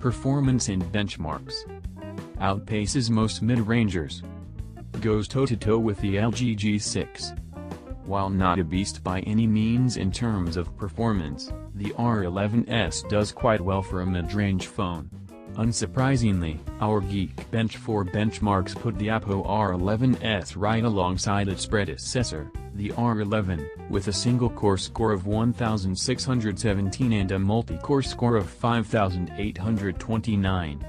Performance and benchmarks. Outpaces most mid-rangers. Goes toe-to-toe with the LG G6. While not a beast by any means in terms of performance, the R11s does quite well for a mid-range phone. Unsurprisingly, our Geekbench 4 benchmarks put the Oppo R11s right alongside its predecessor, the R11, with a single-core score of 1,617 and a multi-core score of 5,829.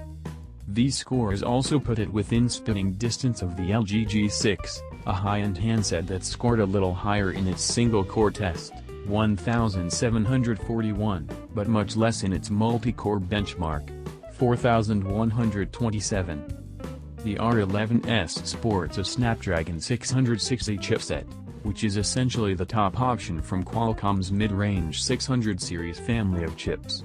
These scores also put it within spitting distance of the LG G6, a high-end handset that scored a little higher in its single-core test, 1,741, but much less in its multi-core benchmark, 4,127. The R11s sports a Snapdragon 660 chipset, which is essentially the top option from Qualcomm's mid-range 600 series family of chips.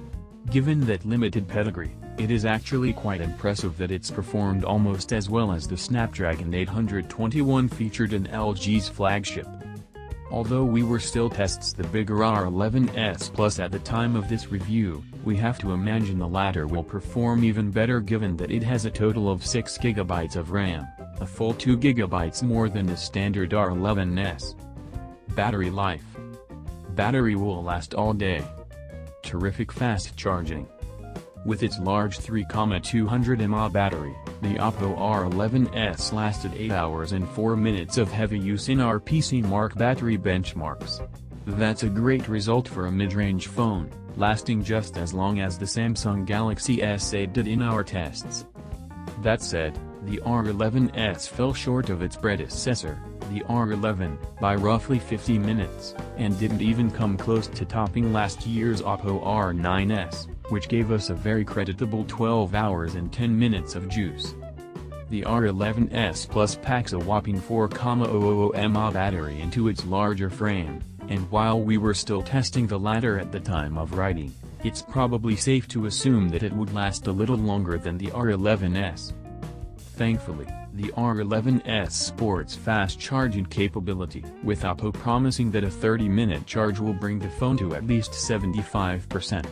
Given that limited pedigree, it is actually quite impressive that it's performed almost as well as the Snapdragon 821 featured in LG's flagship. Although we were still tests the bigger R11s Plus at the time of this review, we have to imagine the latter will perform even better given that it has a total of 6GB of RAM, a full 2GB more than the standard R11s. Battery life. Battery will last all day. Terrific fast charging. With its large 3,200 mAh battery, the Oppo R11s lasted 8 hours and 4 minutes of heavy use in our PC Mark battery benchmarks. That's a great result for a mid-range phone, lasting just as long as the Samsung Galaxy S8 did in our tests. That said, the R11s fell short of its predecessor, the R11, by roughly 50 minutes, and didn't even come close to topping last year's Oppo R9s, which gave us a very creditable 12 hours and 10 minutes of juice. The R11s Plus packs a whopping 4,000 mAh battery into its larger frame, and while we were still testing the latter at the time of writing, it's probably safe to assume that it would last a little longer than the R11s. Thankfully, the R11s sports fast charging capability, with Oppo promising that a 30-minute charge will bring the phone to at least 75%.